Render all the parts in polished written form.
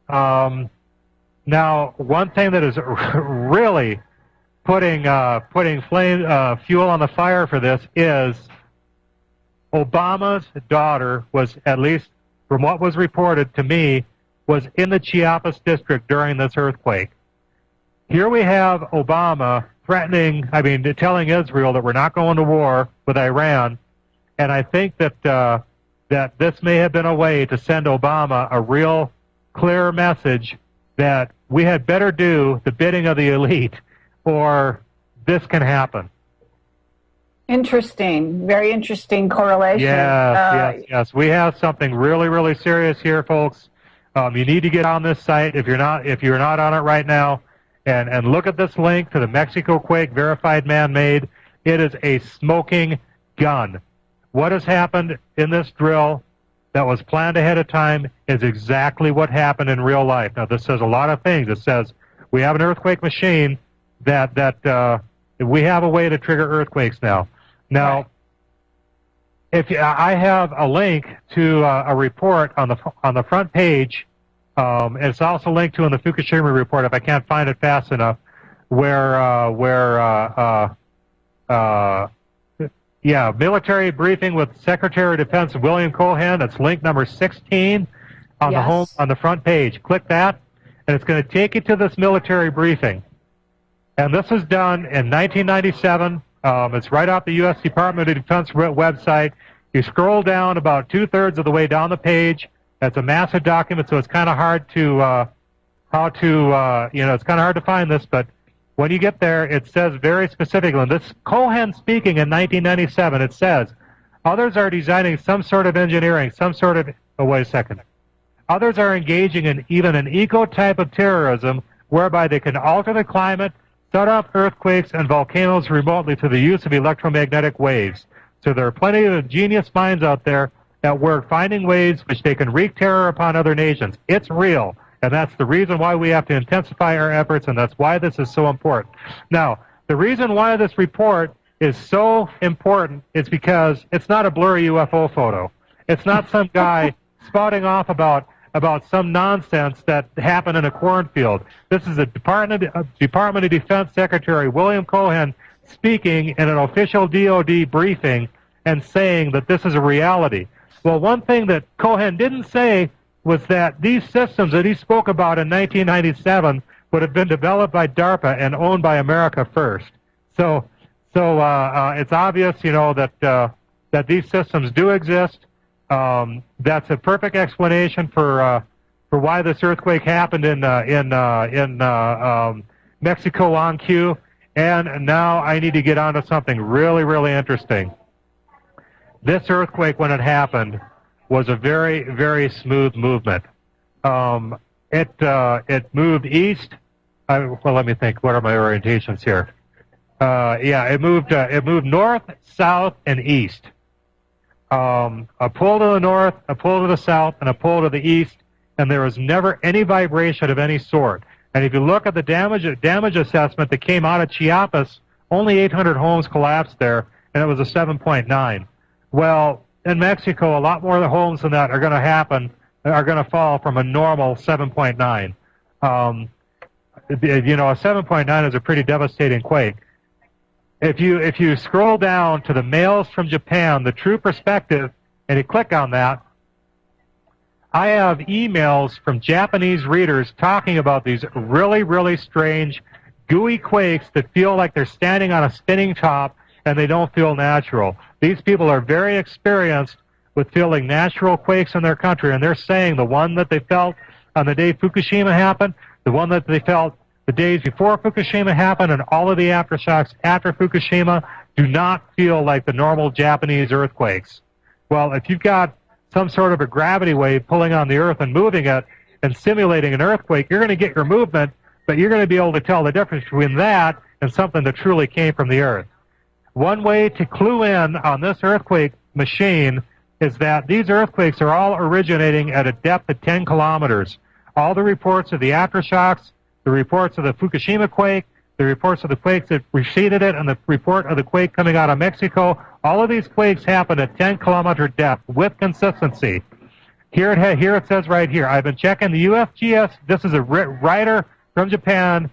Now, one thing that is really putting fuel on the fire for this is Obama's daughter was, at least from what was reported to me, was in the Chiapas district during this earthquake. Here we have Obama telling Israel that we're not going to war with Iran, and I think that that this may have been a way to send Obama a real clear message that we had better do the bidding of the elite, or this can happen. Interesting. Very interesting correlation. Yes. We have something really, really serious here, folks. You need to get on this site if you're not on it right now, and look at this link to the Mexico quake verified man-made. It is a smoking gun. What has happened in this drill that was planned ahead of time is exactly what happened in real life. Now, this says a lot of things. It says we have an earthquake machine that we have a way to trigger earthquakes now. Now, I have a link to a report on the front page. It's also linked to in the Fukushima report if I can't find it fast enough, military briefing with Secretary of Defense William Cohen. It's link number 16 on the front page. Click that, and it's going to take you to this military briefing. And this was done in 1997. It's right off the U.S. Department of Defense website. You scroll down about 2/3 of the way down the page. It's a massive document, so it's kind of hard to it's kind of hard to find this, but when you get there, it says very specifically, and this Cohen speaking in 1997, it says, others are designing some sort of engineering, Others are engaging in even an eco type of terrorism whereby they can alter the climate, set off earthquakes and volcanoes remotely through the use of electromagnetic waves. So there are plenty of genius minds out there at work finding ways which they can wreak terror upon other nations. It's real. And that's the reason why we have to intensify our efforts, and that's why this is so important. Now, the reason why this report is so important is because it's not a blurry UFO photo. It's not some guy spouting off about some nonsense that happened in a cornfield. This is a Department of Defense Secretary William Cohen speaking in an official DOD briefing and saying that this is a reality. Well, one thing that Cohen didn't say was that these systems that he spoke about in 1997 would have been developed by DARPA and owned by America first. So it's obvious, that these systems do exist. That's a perfect explanation for why this earthquake happened in Mexico on cue. And now I need to get on to something really, really interesting. This earthquake, when it happened, was a very, very smooth movement. It moved east. Let me think. What are my orientations here? It moved north, south, and east. A pull to the north, a pull to the south, and a pull to the east, and there was never any vibration of any sort. And if you look at the damage assessment that came out of Chiapas, only 800 homes collapsed there, and it was a 7.9. Well, in Mexico, a lot more of the homes than that are going to fall from a normal 7.9. A 7.9 is a pretty devastating quake. If you scroll down to the mails from Japan, the true perspective, and you click on that, I have emails from Japanese readers talking about these really, really strange, gooey quakes that feel like they're standing on a spinning top and they don't feel natural. These people are very experienced with feeling natural quakes in their country, and they're saying the one that they felt on the day Fukushima happened, the one that they felt the days before Fukushima happened, and all of the aftershocks after Fukushima do not feel like the normal Japanese earthquakes. Well, if you've got some sort of a gravity wave pulling on the earth and moving it and simulating an earthquake, you're going to get your movement, but you're going to be able to tell the difference between that and something that truly came from the earth. One way to clue in on this earthquake machine is that these earthquakes are all originating at a depth of 10 kilometers. All the reports of the aftershocks, the reports of the Fukushima quake, the reports of the quakes that preceded it, and the report of the quake coming out of Mexico, all of these quakes happen at 10-kilometer depth with consistency. Here it says right here. I've been checking the USGS. This is a writer from Japan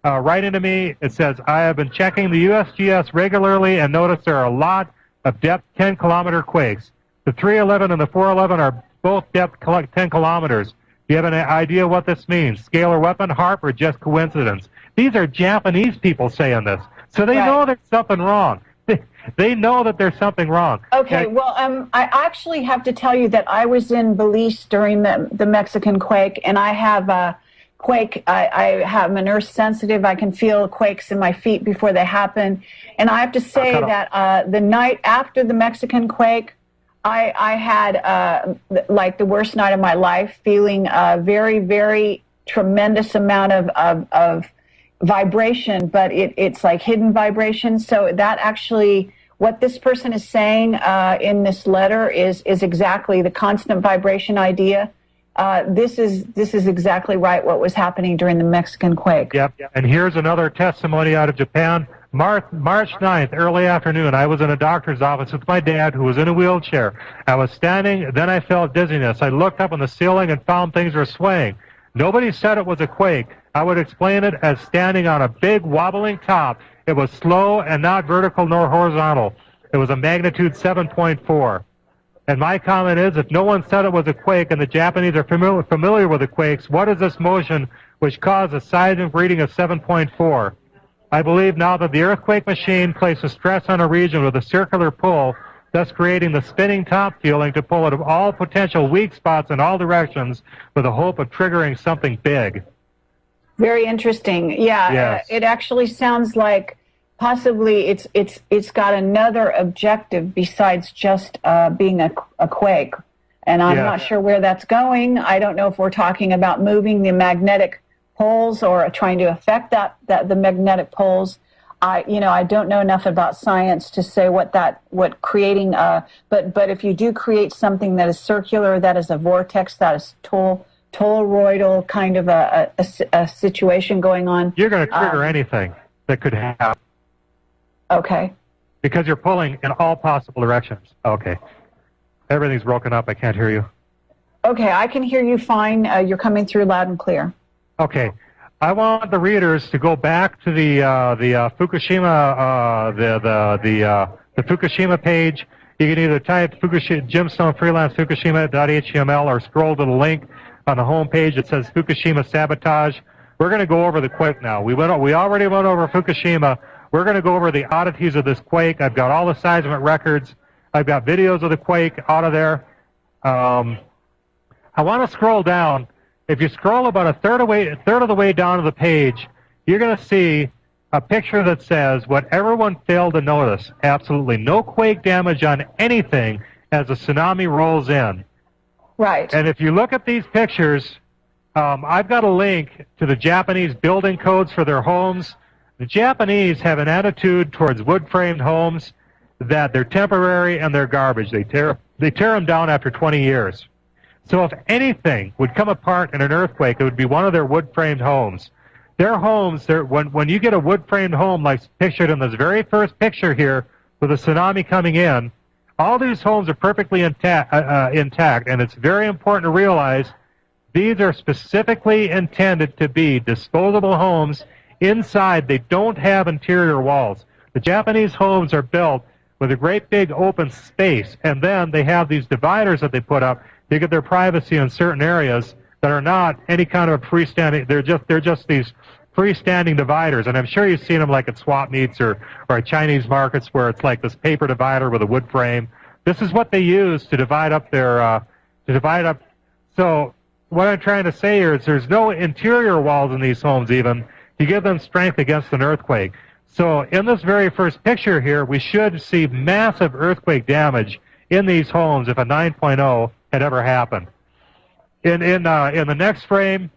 writing to me. It says, I have been checking the USGS regularly and noticed there are a lot of depth 10-kilometer quakes. The 311 and the 411 are both depth 10 kilometers. Do you have an idea what this means? Scalar weapon, HARP, or just coincidence? These are Japanese people saying this. So they know there's something wrong. They know that there's something wrong. Okay, well, I actually have to tell you that I was in Belize during the Mexican quake, and I have a quake. I'm an earth sensitive. I can feel quakes in my feet before they happen. And I have to say that the night after the Mexican quake, I had like the worst night of my life, feeling a very, very tremendous amount of vibration, but it's like hidden vibration. So that actually, what this person is saying in this letter is exactly the constant vibration idea. This is exactly right what was happening during the Mexican quake. Yep. And here's another testimony out of Japan. March 9th, early afternoon, I was in a doctor's office with my dad, who was in a wheelchair. I was standing, then I felt dizziness. I looked up on the ceiling and found things were swaying. Nobody said it was a quake. I would explain it as standing on a big wobbling top. It was slow and not vertical nor horizontal. It was a magnitude 7.4. And my comment is, if no one said it was a quake and the Japanese are familiar with the quakes, what is this motion which caused a seismic reading of 7.4? I believe now that the earthquake machine places stress on a region with a circular pull, thus creating the spinning top feeling to pull out of all potential weak spots in all directions with the hope of triggering something big. Very interesting. Yeah, yes. It actually sounds like possibly it's got another objective besides just being a quake. And I'm not sure where that's going. I don't know if we're talking about moving the magnetic poles or trying to affect the magnetic poles. I don't know enough about science to say what creating but if you do create something that is circular, that is a vortex, that is toroidal kind of a situation going on. You're going to trigger anything that could happen. Okay. Because you're pulling in all possible directions. Okay. Everything's broken up. I can't hear you. Okay, I can hear you fine. You're coming through loud and clear. Okay. I want the readers to go back to the Fukushima the Fukushima page. You can either type Gemstone Freelance Fukushima.html or scroll to the link on the home page that says Fukushima sabotage. We're going to go over the quake now. We already went over Fukushima. We're going to go over the oddities of this quake. I've got all the seismic records. I've got videos of the quake out of there. I want to scroll down. If you scroll about a third of the way down to the page, you're going to see a picture that says what everyone failed to notice. Absolutely no quake damage on anything as a tsunami rolls in. Right. And if you look at these pictures, I've got a link to the Japanese building codes for their homes. The Japanese have an attitude towards wood-framed homes that they're temporary and they're garbage. They tear them down after 20 years. So if anything would come apart in an earthquake, it would be one of their wood-framed homes. Their homes, when you get a wood-framed home like pictured in this very first picture here with a tsunami coming in, all these homes are perfectly intact, and it's very important to realize these are specifically intended to be disposable homes. Inside, they don't have interior walls. The Japanese homes are built with a great big open space, and then they have these dividers that they put up to get their privacy in certain areas that are not any kind of freestanding. They're just these freestanding dividers, and I'm sure you've seen them like at swap meets or at Chinese markets where it's like this paper divider with a wood frame. This is what they use to divide up their So what I'm trying to say here is there's no interior walls in these homes even to give them strength against an earthquake. So in this very first picture here, we should see massive earthquake damage in these homes if a 9.0 had ever happened. In the next frame,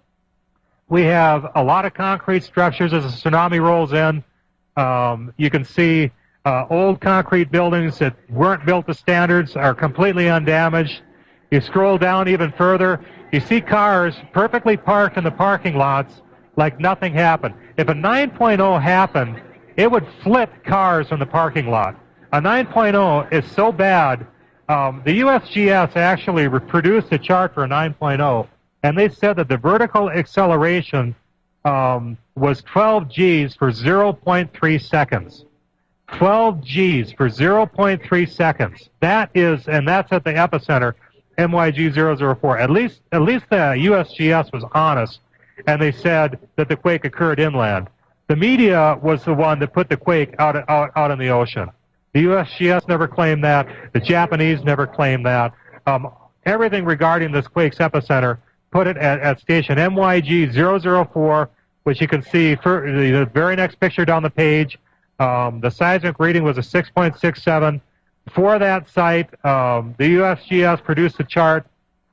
we have a lot of concrete structures as a tsunami rolls in. You can see old concrete buildings that weren't built to standards are completely undamaged. You scroll down even further, you see cars perfectly parked in the parking lots like nothing happened. If a 9.0 happened, it would flip cars from the parking lot. A 9.0 is so bad, The USGS actually produced a chart for 9.0, and they said that the vertical acceleration was 12 Gs for 0.3 seconds. 12 Gs for 0.3 seconds. That is, and that's at the epicenter, MYG 004. At least the USGS was honest, and they said that the quake occurred inland. The media was the one that put the quake out in the ocean. The USGS never claimed that. The Japanese never claimed that. Everything regarding this quake's epicenter put it at station MYG 004, which you can see for the very next picture down the page. The seismic reading was a 6.67. For that site, the USGS produced a chart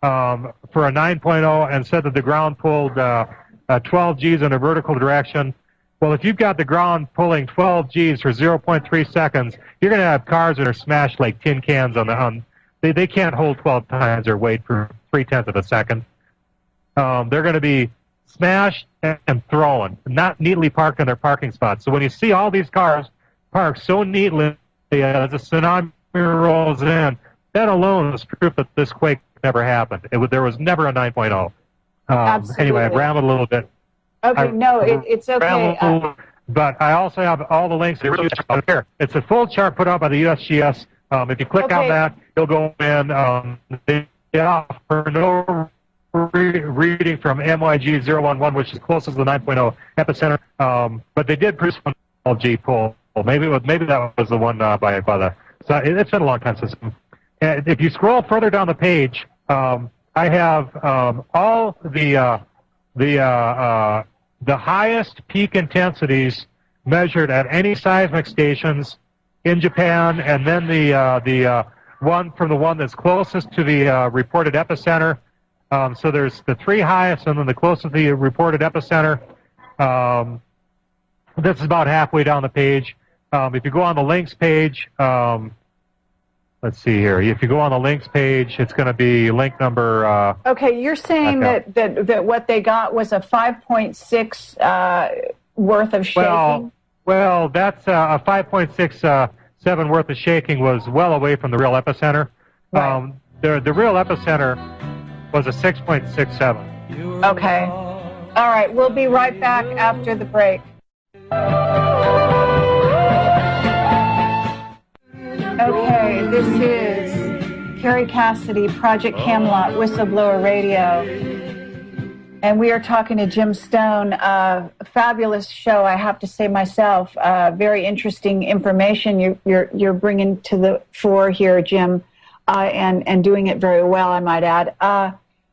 for a 9.0 and said that the ground pulled 12 Gs in a vertical direction. Well, if you've got the ground pulling 12 Gs for 0.3 seconds, you're going to have cars that are smashed like tin cans they can't hold 12 times their weight for 0.3 of a second. They're going to be smashed and thrown, not neatly parked in their parking spots. So when you see all these cars parked so neatly as a tsunami rolls in, that alone is proof that this quake never happened. There was never a 9.0. Anyway, I've rambled a little bit. Okay, no, it's okay. But I also have all the links here. It's a full chart put out by the USGS. If you click on that, you'll go in. They offer no reading from MYG 011, which is closest to the 9.0 epicenter. But they did produce one 12G pull. Maybe that was the one by the. So it's been a long time since. If you scroll further down the page, I have all the highest peak intensities measured at any seismic stations in Japan, and then the one that's closest to the reported epicenter. So there's the three highest, and then the closest to the reported epicenter. This is about halfway down the page. If you go on the links page, let's see here. If you go on the links page, it's going to be link number. Okay, you're saying that what they got was a 5.6 worth of shaking? Well, that's a 5.67 worth of shaking was well away from the real epicenter. Right. The real epicenter was a 6.67. Okay. All right, we'll be right back after the break. Okay, this is Carrie Cassidy, Project Camelot, Whistleblower Radio. And we are talking to Jim Stone. Fabulous show, I have to say myself. Very interesting information you're bringing to the fore here, Jim, and doing it very well, I might add.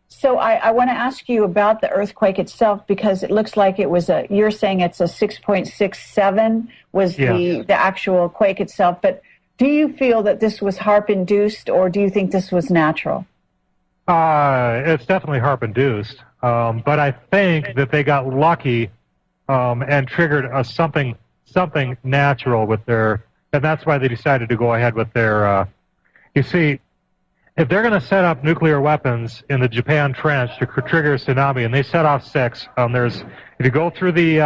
So I want to ask you about the earthquake itself, because it looks like it was you're saying it's a 6.67 was the actual quake itself. But do you feel that this was HAARP-induced, or do you think this was natural? It's definitely HAARP-induced. But I think that they got lucky and triggered something natural with and that's why they decided to go ahead with their, you see, if they're going to set up nuclear weapons in the Japan Trench to trigger a tsunami, and they set off 6, if you go through the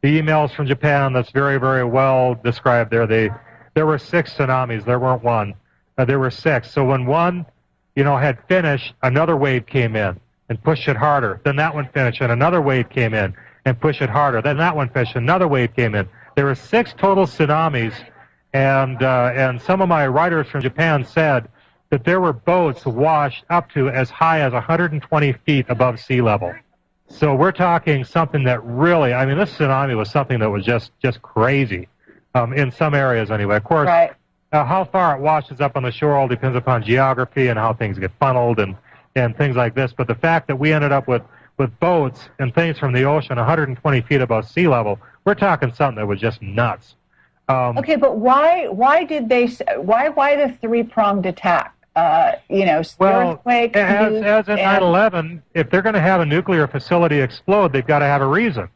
emails from Japan, that's very, very well described there. There were 6 tsunamis. There weren't one. There were 6. So when one, had finished, another wave came in and pushed it harder. Then that one finished, and another wave came in and pushed it harder. Then that one finished, another wave came in. There were 6 total tsunamis, and some of my writers from Japan said that there were boats washed up to as high as 120 feet above sea level. So we're talking something that really, this tsunami was something that was just crazy, in some areas anyway. Of course, right. How far it washes up on the shore all depends upon geography and how things get funneled and things like this. But the fact that we ended up with boats and things from the ocean 120 feet above sea level, we're talking something that was just nuts. Okay, but why did they? Why the 3-pronged attack? Earthquake. As in 9/11, if they're going to have a nuclear facility explode, they've got to have a reason.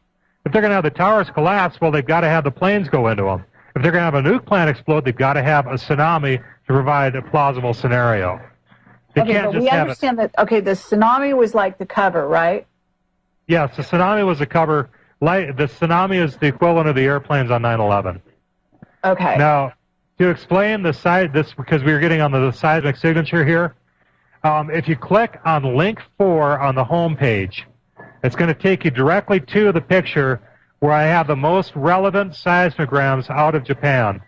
If they're going to have the towers collapse, well, they've got to have the planes go into them. If they're going to have a nuke plant explode, they've got to have a tsunami to provide a plausible scenario. They can't but just we have understand that. Okay, the tsunami was like the cover, right? Yes, the tsunami was the cover. The tsunami is the equivalent of the airplanes on 9/11. Okay. Now, to explain this because we were getting on the seismic signature here, if you click on link 4 on the home page, it's going to take you directly to the picture where I have the most relevant seismograms out of Japan.